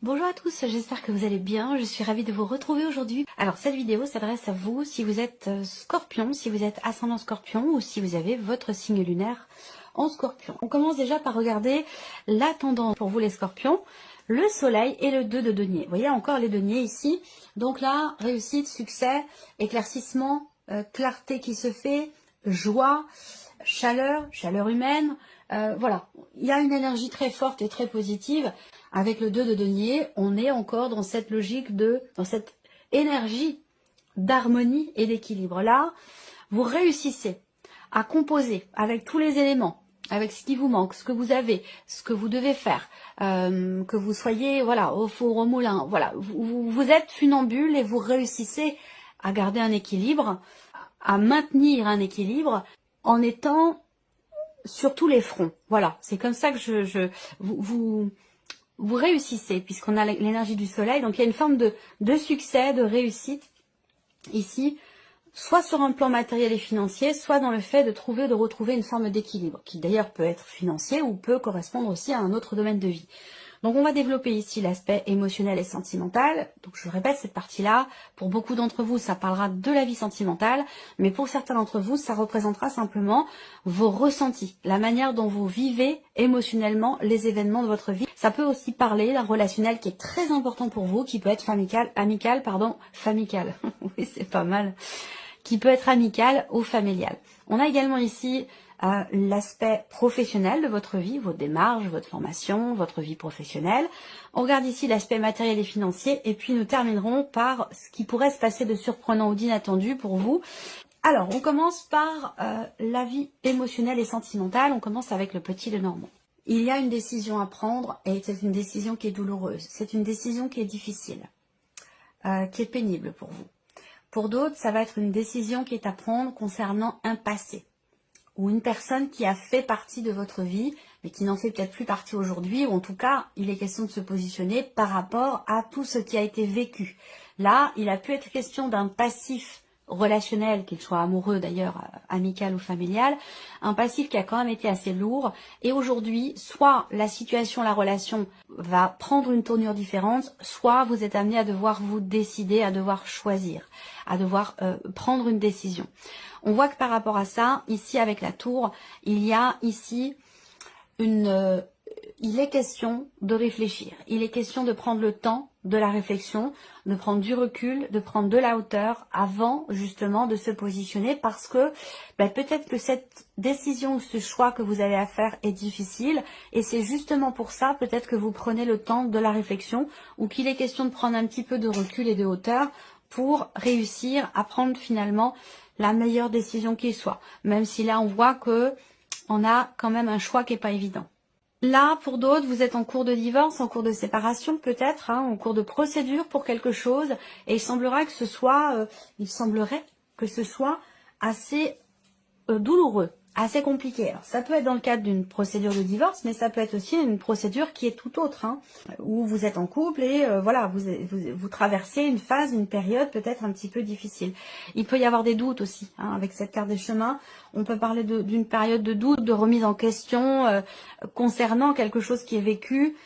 Bonjour à tous, j'espère que vous allez bien, je suis ravie de vous retrouver aujourd'hui. Alors cette vidéo s'adresse à vous si vous êtes scorpion, si vous êtes ascendant scorpion ou si vous avez votre signe lunaire en scorpion. On commence déjà par regarder la tendance pour vous les scorpions, le soleil et le 2 de denier. Vous voyez encore les deniers ici, donc là, réussite, succès, éclaircissement, clarté qui se fait, joie, chaleur humaine, voilà. Il y a une énergie très forte et très positive. Avec le 2 de denier, on est encore dans cette logique dans cette énergie d'harmonie et d'équilibre. Là, vous réussissez à composer avec tous les éléments, avec ce qui vous manque, ce que vous avez, ce que vous devez faire, que vous soyez voilà au four, au moulin, voilà, vous êtes funambule et vous réussissez à garder un équilibre, à maintenir un équilibre en étant sur tous les fronts. Voilà, c'est comme ça que vous réussissez, puisqu'on a l'énergie du soleil, donc il y a une forme de succès, de réussite ici, soit sur un plan matériel et financier, soit dans le fait de retrouver une forme d'équilibre, qui d'ailleurs peut être financier ou peut correspondre aussi à un autre domaine de vie. Donc on va développer ici l'aspect émotionnel et sentimental. Donc je répète cette partie-là, pour beaucoup d'entre vous ça parlera de la vie sentimentale, mais pour certains d'entre vous ça représentera simplement vos ressentis, la manière dont vous vivez émotionnellement les événements de votre vie. Ça peut aussi parler d'un relationnel qui est très important pour vous, qui peut être amical, oui c'est pas mal, qui peut être amical ou familial. On a également ici l'aspect professionnel de votre vie, vos démarches, votre formation, votre vie professionnelle. On regarde ici l'aspect matériel et financier et puis nous terminerons par ce qui pourrait se passer de surprenant ou d'inattendu pour vous. Alors, on commence par la vie émotionnelle et sentimentale. On commence avec le petit Lenormand. Il y a une décision à prendre et c'est une décision qui est douloureuse. C'est une décision qui est difficile, qui est pénible pour vous. Pour d'autres, ça va être une décision qui est à prendre concernant un passé ou une personne qui a fait partie de votre vie, mais qui n'en fait peut-être plus partie aujourd'hui, ou en tout cas, il est question de se positionner par rapport à tout ce qui a été vécu. Là, il a pu être question d'un passif relationnel, qu'il soit amoureux d'ailleurs, amical ou familial, un passif qui a quand même été assez lourd, et aujourd'hui, soit la situation, la relation va prendre une tournure différente, soit vous êtes amené à devoir vous décider, à devoir choisir, à devoir prendre une décision. On voit que par rapport à ça, ici avec la tour, il y a ici il est question de réfléchir, il est question de prendre le temps de la réflexion, de prendre du recul, de prendre de la hauteur avant justement de se positionner parce que peut-être que cette décision ou ce choix que vous avez à faire est difficile et c'est justement pour ça peut-être que vous prenez le temps de la réflexion ou qu'il est question de prendre un petit peu de recul et de hauteur pour réussir à prendre finalement la meilleure décision qui soit. Même si là on voit que on a quand même un choix qui n'est pas évident. Là, pour d'autres, vous êtes en cours de divorce, en cours de séparation peut-être, en cours de procédure pour quelque chose, et il semblerait que ce soit assez douloureux, assez compliqué. Alors, ça peut être dans le cadre d'une procédure de divorce, mais ça peut être aussi une procédure qui est tout autre, où vous êtes en couple et voilà, vous traversez une phase, une période peut-être un petit peu difficile. Il peut y avoir des doutes aussi, avec cette carte des chemins. On peut parler d'une période de doute, de remise en question concernant quelque chose qui est vécu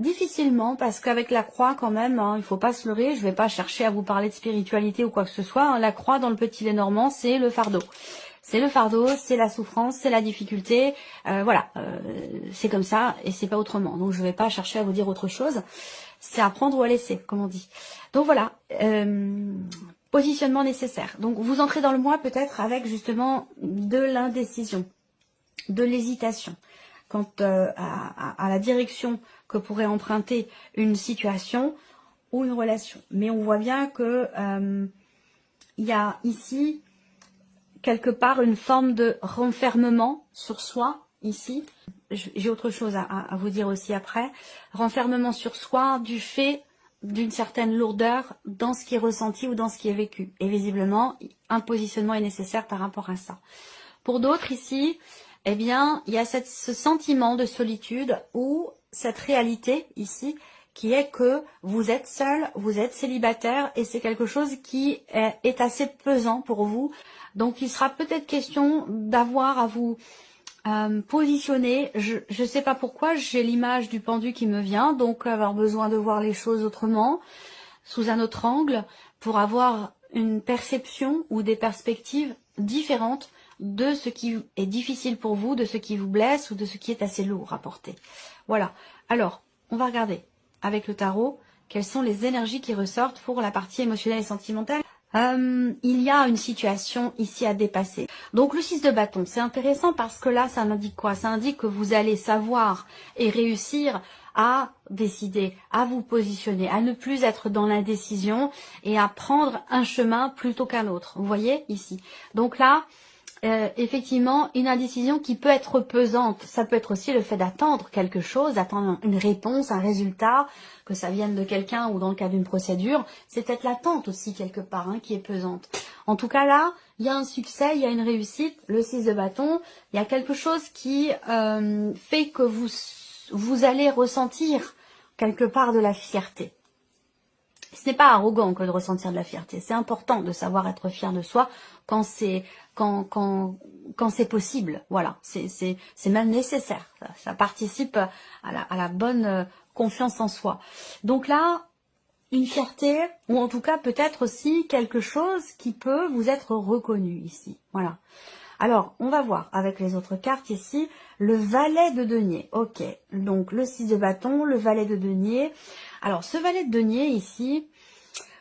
difficilement, parce qu'avec la croix quand même, il faut pas se leurrer, je vais pas chercher à vous parler de spiritualité ou quoi que ce soit, la croix dans le petit Lenormand, c'est le fardeau. C'est le fardeau, c'est la souffrance, c'est la difficulté, voilà, c'est comme ça et c'est pas autrement. Donc je vais pas chercher à vous dire autre chose, c'est à prendre ou à laisser, comme on dit. Donc voilà, positionnement nécessaire. Donc vous entrez dans le mois peut-être avec justement de l'indécision, de l'hésitation quant à la direction que pourrait emprunter une situation ou une relation. Mais on voit bien que il y a ici quelque part une forme de renfermement sur soi, ici. J'ai autre chose à vous dire aussi après. Renfermement sur soi du fait d'une certaine lourdeur dans ce qui est ressenti ou dans ce qui est vécu. Et visiblement, un positionnement est nécessaire par rapport à ça. Pour d'autres ici, eh bien, il y a ce sentiment de solitude ou cette réalité ici qui est que vous êtes seul, vous êtes célibataire et c'est quelque chose qui est assez pesant pour vous. Donc il sera peut-être question d'avoir à vous positionné, je sais pas pourquoi, j'ai l'image du pendu qui me vient, donc avoir besoin de voir les choses autrement, sous un autre angle, pour avoir une perception ou des perspectives différentes de ce qui est difficile pour vous, de ce qui vous blesse ou de ce qui est assez lourd à porter. Voilà. Alors, on va regarder avec le tarot quelles sont les énergies qui ressortent pour la partie émotionnelle et sentimentale. Il y a une situation ici à dépasser. Donc le 6 de bâton, c'est intéressant parce que là, ça indique quoi? Ça indique que vous allez savoir et réussir à décider, à vous positionner, à ne plus être dans l'indécision et à prendre un chemin plutôt qu'un autre. Vous voyez ici. Donc là, effectivement, une indécision qui peut être pesante. Ça peut être aussi le fait d'attendre quelque chose, d'attendre une réponse, un résultat, que ça vienne de quelqu'un ou dans le cas d'une procédure. C'est peut-être l'attente aussi quelque part qui est pesante. En tout cas là, il y a un succès, il y a une réussite. Le 6 de bâton, il y a quelque chose qui fait que vous allez ressentir quelque part de la fierté. Ce n'est pas arrogant que de ressentir de la fierté. C'est important de savoir être fier de soi quand c'est possible. Voilà, c'est même nécessaire. Ça participe à la bonne confiance en soi. Donc là, une fierté, ou en tout cas peut-être aussi quelque chose qui peut vous être reconnu ici. Voilà. Alors, on va voir avec les autres cartes ici, le valet de denier. Ok, donc le 6 de bâton, le valet de denier. Alors, ce valet de denier ici,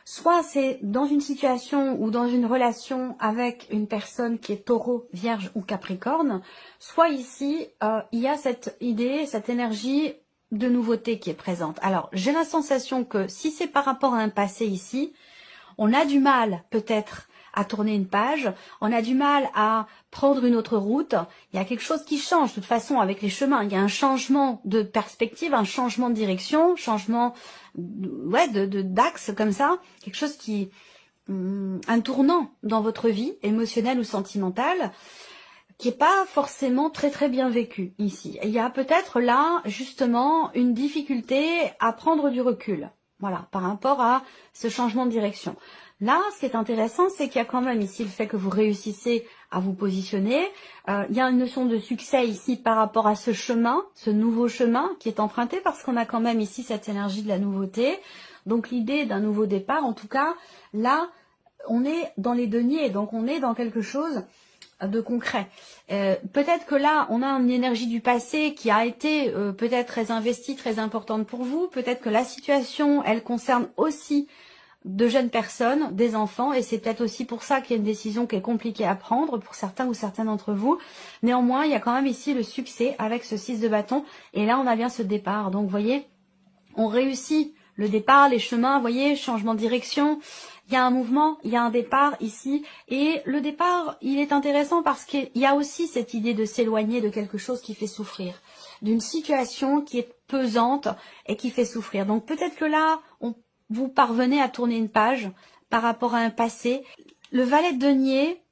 soit c'est dans une situation ou dans une relation avec une personne qui est taureau, vierge ou capricorne, soit ici, il y a cette idée, cette énergie de nouveauté qui est présente. Alors, j'ai la sensation que si c'est par rapport à un passé ici, on a du mal peut-être à tourner une page, on a du mal à prendre une autre route, il y a quelque chose qui change de toute façon avec les chemins, il y a un changement de perspective, un changement de direction, changement d'axe comme ça, quelque chose qui, un tournant dans votre vie émotionnelle ou sentimentale, qui n'est pas forcément très bien vécu ici. Il y a peut-être là justement une difficulté à prendre du recul, voilà, par rapport à ce changement de direction. Là, ce qui est intéressant, c'est qu'il y a quand même ici le fait que vous réussissez à vous positionner. Il y a une notion de succès ici par rapport à ce chemin, ce nouveau chemin qui est emprunté parce qu'on a quand même ici cette énergie de la nouveauté. Donc l'idée d'un nouveau départ, en tout cas, là, on est dans les deniers, donc on est dans quelque chose de concret. Peut-être que là, on a une énergie du passé qui a été peut-être très investie, très importante pour vous. Peut-être que la situation, elle concerne aussi de jeunes personnes, des enfants, et c'est peut-être aussi pour ça qu'il y a une décision qui est compliquée à prendre pour certains ou certaines d'entre vous. Néanmoins, il y a quand même ici le succès avec ce 6 de bâton, et là on a bien ce départ. Donc vous voyez, on réussit le départ, les chemins, vous voyez, changement de direction, il y a un mouvement, il y a un départ ici, et le départ, il est intéressant parce qu'il y a aussi cette idée de s'éloigner de quelque chose qui fait souffrir, d'une situation qui est pesante et qui fait souffrir. Donc peut-être que là, vous parvenez à tourner une page par rapport à un passé. Le valet de denier,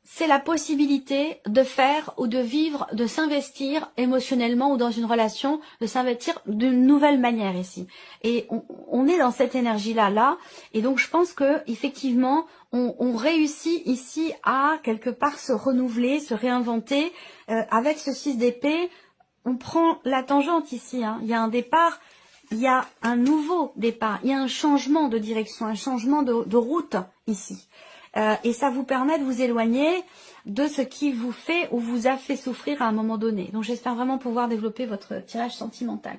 c'est la possibilité de faire ou de vivre, de s'investir émotionnellement ou dans une relation, de s'investir d'une nouvelle manière ici. Et on est dans cette énergie-là, et donc je pense que effectivement, on réussit ici à quelque part se renouveler, se réinventer. Avec ce 6 d'épée, on prend la tangente ici, il y a un départ. Il y a un nouveau départ, il y a un changement de direction, un changement de route ici. Et ça vous permet de vous éloigner de ce qui vous fait ou vous a fait souffrir à un moment donné. Donc j'espère vraiment pouvoir développer votre tirage sentimental.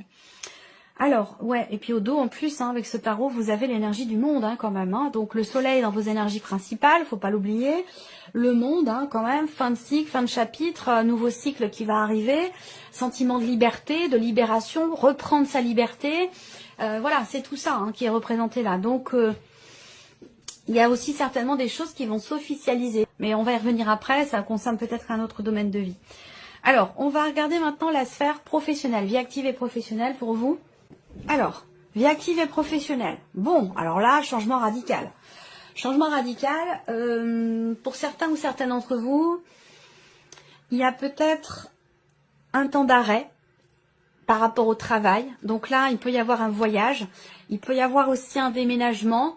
Alors, ouais, et puis au dos en plus, avec ce tarot, vous avez l'énergie du monde quand même. Donc le soleil dans vos énergies principales, faut pas l'oublier. Le monde quand même, fin de cycle, fin de chapitre, nouveau cycle qui va arriver. Sentiment de liberté, de libération, reprendre sa liberté. Voilà, c'est tout ça qui est représenté là. Donc il y a aussi certainement des choses qui vont s'officialiser. Mais on va y revenir après, ça concerne peut-être un autre domaine de vie. Alors, on va regarder maintenant la sphère professionnelle, vie active et professionnelle pour vous. Alors, vie active et professionnelle. Bon, alors là, changement radical. Changement radical, pour certains ou certaines d'entre vous, il y a peut-être un temps d'arrêt par rapport au travail. Donc là, il peut y avoir un voyage, il peut y avoir aussi un déménagement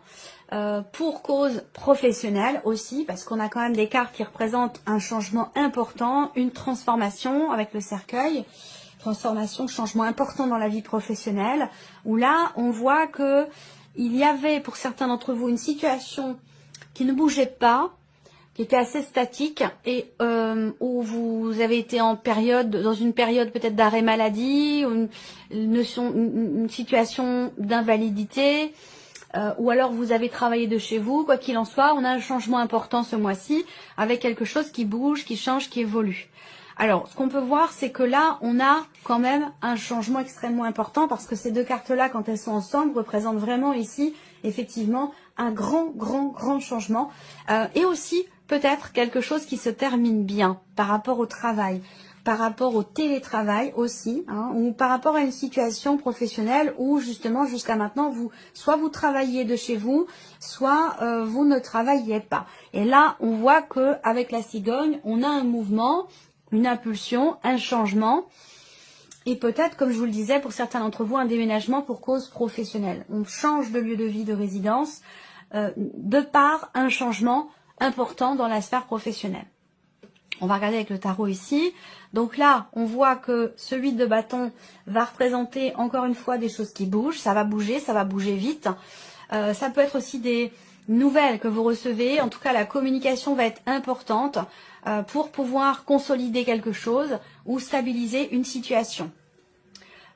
pour cause professionnelle aussi, parce qu'on a quand même des cartes qui représentent un changement important, une transformation avec le cercueil, transformation, changement important dans la vie professionnelle, où là, on voit que il y avait pour certains d'entre vous une situation qui ne bougeait pas, qui était assez statique et où vous avez été dans une période peut-être d'arrêt maladie, ou une situation d'invalidité, ou alors vous avez travaillé de chez vous. Quoi qu'il en soit, on a un changement important ce mois-ci avec quelque chose qui bouge, qui change, qui évolue. Alors, ce qu'on peut voir, c'est que là, on a quand même un changement extrêmement important parce que ces deux cartes-là, quand elles sont ensemble, représentent vraiment ici, effectivement, un grand changement. Et aussi, peut-être, quelque chose qui se termine bien par rapport au travail, par rapport au télétravail aussi, hein, ou par rapport à une situation professionnelle où, justement, jusqu'à maintenant, soit vous travailliez de chez vous, soit vous ne travailliez pas. Et là, on voit que avec la cigogne, on a un mouvement, une impulsion, un changement, et peut-être, comme je vous le disais, pour certains d'entre vous, un déménagement pour cause professionnelle. On change de lieu de vie, de résidence, de par un changement important dans la sphère professionnelle. On va regarder avec le tarot ici. Donc là, on voit que ce 8 de bâton va représenter encore une fois des choses qui bougent. Ça va bouger vite. Ça peut être aussi des nouvelles que vous recevez. En tout cas, la communication va être importante pour pouvoir consolider quelque chose ou stabiliser une situation.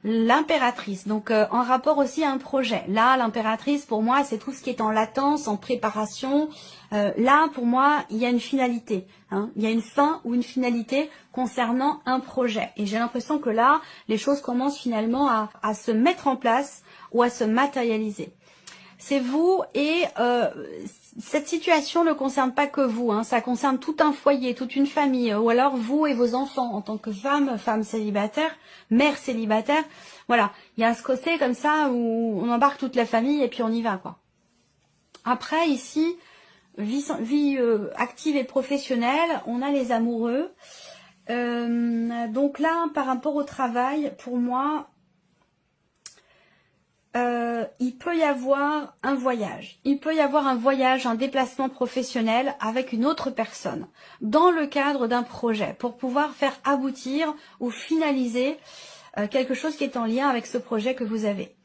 L'impératrice, donc en rapport aussi à un projet. Là, l'impératrice, pour moi, c'est tout ce qui est en latence, en préparation. Là, pour moi, il y a une finalité. Hein. Il y a une fin ou une finalité concernant un projet. Et j'ai l'impression que là, les choses commencent finalement à se mettre en place ou à se matérialiser. C'est vous et cette situation ne concerne pas que vous, hein, ça concerne tout un foyer, toute une famille, ou alors vous et vos enfants en tant que femme célibataire, mère célibataire. Voilà, il y a ce côté comme ça où on embarque toute la famille et puis on y va, quoi. Après, ici, vie active et professionnelle, on a les amoureux. Donc là, par rapport au travail, pour moi, il peut y avoir un voyage. Il peut y avoir un voyage, un déplacement professionnel avec une autre personne dans le cadre d'un projet pour pouvoir faire aboutir ou finaliser quelque chose qui est en lien avec ce projet que vous avez.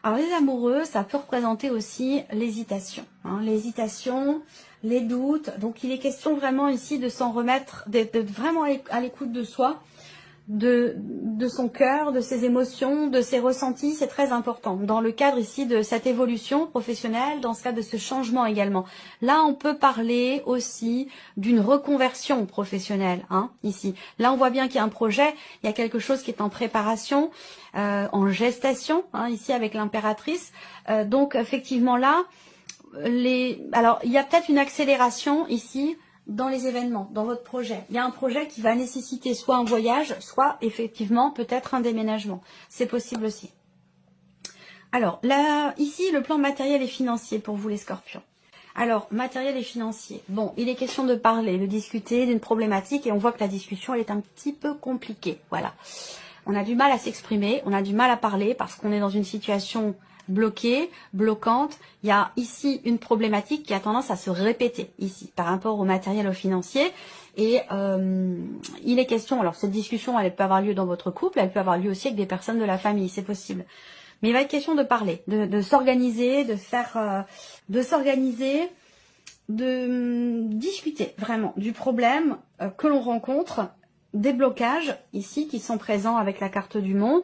Alors les amoureux, ça peut représenter aussi l'hésitation. Hein, l'hésitation, les doutes. Donc il est question vraiment ici de s'en remettre, d'être vraiment à l'écoute de soi, de son cœur, de ses émotions, de ses ressentis, c'est très important. Dans le cadre ici de cette évolution professionnelle, dans ce cadre de ce changement également. Là, on peut parler aussi d'une reconversion professionnelle, hein, ici. Là, on voit bien qu'il y a un projet, il y a quelque chose qui est en préparation, en gestation, hein, ici avec l'impératrice. Donc, effectivement, là, alors, il y a peut-être une accélération ici, dans les événements, dans votre projet. Il y a un projet qui va nécessiter soit un voyage, soit effectivement peut-être un déménagement. C'est possible aussi. Alors, là, ici, le plan matériel et financier pour vous les scorpions. Alors, matériel et financier. Bon, il est question de parler, de discuter d'une problématique et on voit que la discussion, elle est un petit peu compliquée. Voilà. On a du mal à s'exprimer, on a du mal à parler parce qu'on est dans une situation bloquée, bloquante. Il y a ici une problématique qui a tendance à se répéter ici par rapport au matériel, au financier. Et il est question, alors cette discussion, elle peut avoir lieu dans votre couple, elle peut avoir lieu aussi avec des personnes de la famille, c'est possible. Mais il va être question de parler, de s'organiser, de s'organiser, de discuter vraiment du problème que l'on rencontre, des blocages ici qui sont présents avec la carte du monde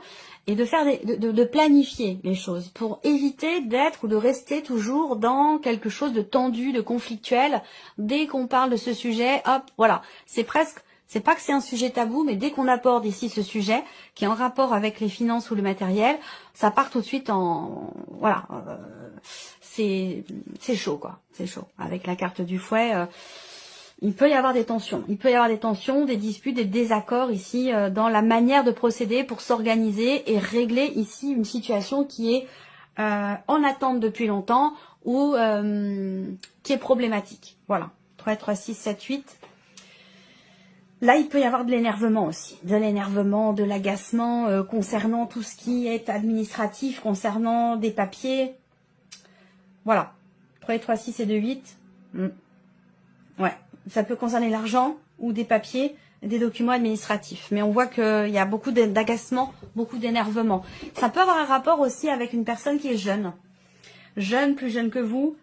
et de faire de planifier les choses pour éviter d'être ou de rester toujours dans quelque chose de tendu, de conflictuel. Dès qu'on parle de ce sujet, hop, voilà, c'est pas que c'est un sujet tabou, mais dès qu'on aborde ici ce sujet qui est en rapport avec les finances ou le matériel, ça part tout de suite en voilà, c'est chaud quoi, c'est chaud. Avec la carte du fouet. Il peut y avoir des tensions, des disputes, des désaccords ici dans la manière de procéder pour s'organiser et régler ici une situation qui est en attente depuis longtemps ou qui est problématique. Voilà, 3, 3, 6, 7, 8. Là, il peut y avoir de l'énervement aussi, de l'énervement, de l'agacement concernant tout ce qui est administratif, concernant des papiers. Voilà, 3 et 3, 6 et 2, 8. Ouais, ça peut concerner l'argent ou des papiers, des documents administratifs. Mais on voit qu'il y a beaucoup d'agacement, beaucoup d'énervement. Ça peut avoir un rapport aussi avec une personne qui est jeune. Jeune, plus jeune que vous,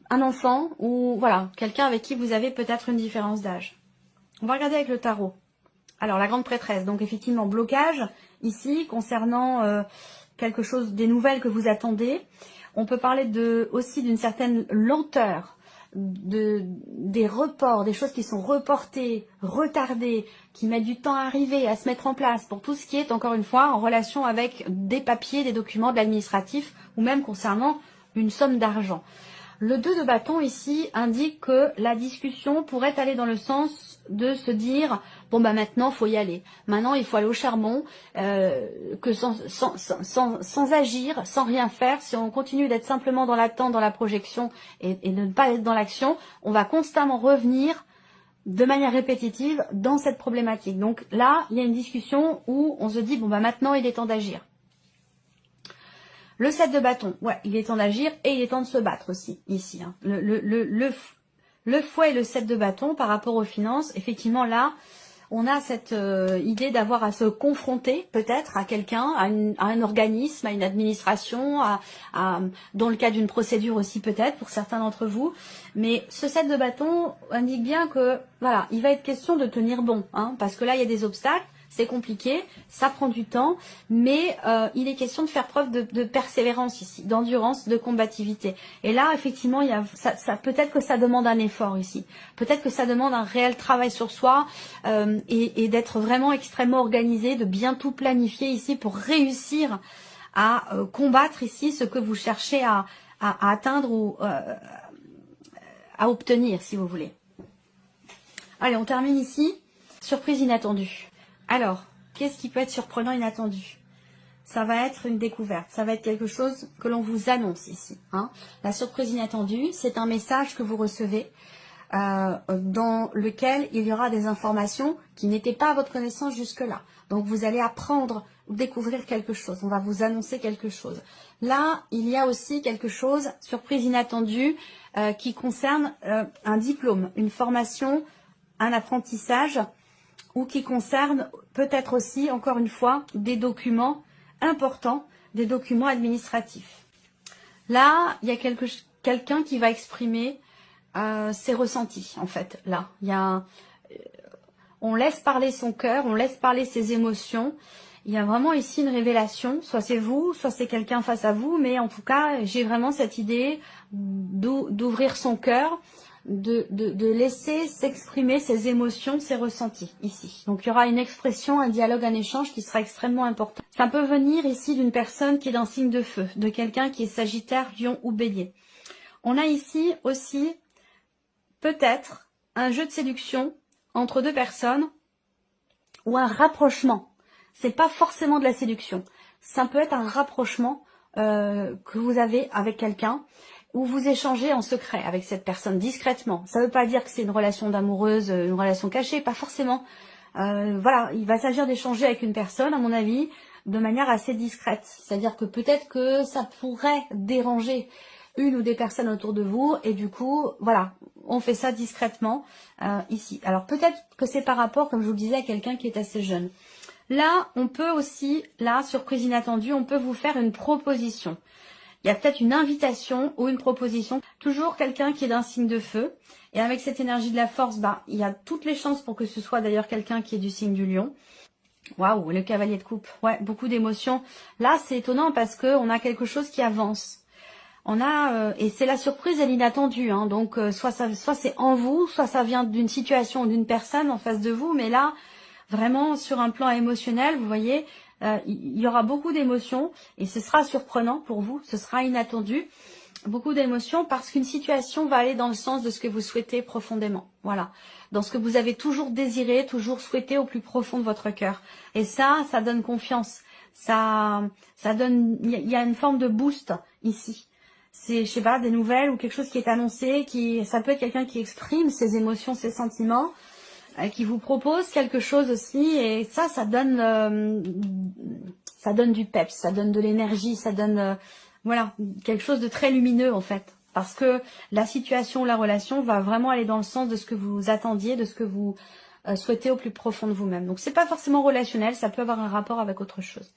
un enfant ou voilà, quelqu'un avec qui vous avez peut-être une différence d'âge. On va regarder avec le tarot. Alors, la grande prêtresse, donc effectivement, blocage ici concernant quelque chose, des nouvelles que vous attendez. On peut parler aussi d'une certaine lenteur, des reports, des choses qui sont reportées, retardées, qui mettent du temps à arriver, à se mettre en place pour tout ce qui est, encore une fois, en relation avec des papiers, des documents, de l'administratif ou même concernant une somme d'argent. Le 2 de bâton ici indique que la discussion pourrait aller dans le sens de se dire bon bah maintenant faut y aller, maintenant il faut aller au charbon, que sans agir, sans rien faire, si on continue d'être simplement dans l'attente, dans la projection et de ne pas être dans l'action, on va constamment revenir de manière répétitive dans cette problématique. Donc là il y a une discussion où on se dit bon bah maintenant il est temps d'agir. Le 7 de bâton, ouais, il est temps d'agir et il est temps de se battre aussi, ici. Hein. Le fouet et le 7 de bâton par rapport aux finances, effectivement là, on a cette idée d'avoir à se confronter peut-être à quelqu'un, à un organisme, à une administration, dans le cas d'une procédure aussi peut-être pour certains d'entre vous. Mais ce 7 de bâton indique bien que voilà, il va être question de tenir bon, hein, parce que là il y a des obstacles. C'est compliqué, ça prend du temps, mais il est question de faire preuve de persévérance ici, d'endurance, de combativité. Et là, effectivement, peut-être que ça demande un effort ici. Peut-être que ça demande un réel travail sur soi et d'être vraiment extrêmement organisé, de bien tout planifier ici pour réussir à combattre ici ce que vous cherchez à atteindre ou à obtenir, si vous voulez. Allez, on termine ici. Surprise inattendue. Alors, qu'est-ce qui peut être surprenant, inattendu? Ça va être une découverte, ça va être quelque chose que l'on vous annonce ici. Hein. La surprise inattendue, c'est un message que vous recevez dans lequel il y aura des informations qui n'étaient pas à votre connaissance jusque-là. Donc, vous allez apprendre, découvrir quelque chose. On va vous annoncer quelque chose. Là, il y a aussi quelque chose, surprise inattendue, qui concerne un diplôme, une formation, un apprentissage, ou qui concerne peut-être aussi, encore une fois, des documents importants, des documents administratifs. Là, il y a quelqu'un qui va exprimer ses ressentis, en fait. Là, on laisse parler son cœur, on laisse parler ses émotions. Il y a vraiment ici une révélation, soit c'est vous, soit c'est quelqu'un face à vous, mais en tout cas, j'ai vraiment cette idée d'ouvrir son cœur, de laisser s'exprimer ses émotions, ses ressentis ici. Donc il y aura une expression, un dialogue, un échange qui sera extrêmement important. Ça peut venir ici d'une personne qui est d'un signe de feu, de quelqu'un qui est Sagittaire, Lion ou Bélier. On a ici aussi peut-être un jeu de séduction entre deux personnes ou un rapprochement. C'est pas forcément de la séduction. Ça peut être un rapprochement que vous avez avec quelqu'un où vous échangez en secret avec cette personne, discrètement. Ça ne veut pas dire que c'est une relation d'amoureuse, une relation cachée, pas forcément. Voilà, il va s'agir d'échanger avec une personne, à mon avis, de manière assez discrète. C'est-à-dire que peut-être que ça pourrait déranger une ou des personnes autour de vous, et du coup, voilà, on fait ça discrètement ici. Alors peut-être que c'est par rapport, comme je vous le disais, à quelqu'un qui est assez jeune. Là, on peut aussi, là, surprise inattendue, on peut vous faire une proposition. Il y a peut-être une invitation ou une proposition. Toujours quelqu'un qui est d'un signe de feu. Et avec cette énergie de la force, bah, il y a toutes les chances pour que ce soit d'ailleurs quelqu'un qui est du signe du lion. Waouh, le cavalier de coupe. Ouais, beaucoup d'émotions. Là, c'est étonnant parce qu'on a quelque chose qui avance. On a, et c'est la surprise et l'inattendu. Hein, donc, soit c'est en vous, soit ça vient d'une situation ou d'une personne en face de vous. Mais là, vraiment, sur un plan émotionnel, vous voyez, il y aura beaucoup d'émotions et ce sera surprenant pour vous, ce sera inattendu. Beaucoup d'émotions parce qu'une situation va aller dans le sens de ce que vous souhaitez profondément. Voilà, dans ce que vous avez toujours désiré, toujours souhaité au plus profond de votre cœur. Et ça donne confiance. Ça donne, il y a une forme de boost ici. C'est, je sais pas, des nouvelles ou quelque chose qui est annoncé, ça peut être quelqu'un qui exprime ses émotions, ses sentiments. qui vous propose quelque chose aussi, et ça donne du peps, ça donne de l'énergie, ça donne voilà, quelque chose de très lumineux en fait. Parce que la situation, la relation va vraiment aller dans le sens de ce que vous attendiez, de ce que vous souhaitez au plus profond de vous-même. Donc c'est pas forcément relationnel, ça peut avoir un rapport avec autre chose.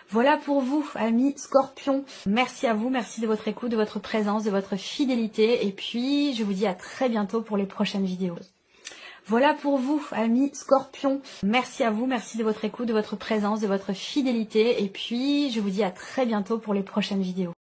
Voilà pour vous, amis Scorpions. Merci à vous, merci de votre écoute, de votre présence, de votre fidélité. Et puis, je vous dis à très bientôt pour les prochaines vidéos. Voilà pour vous, amis Scorpions. Merci à vous, merci de votre écoute, de votre présence, de votre fidélité. Et puis, je vous dis à très bientôt pour les prochaines vidéos.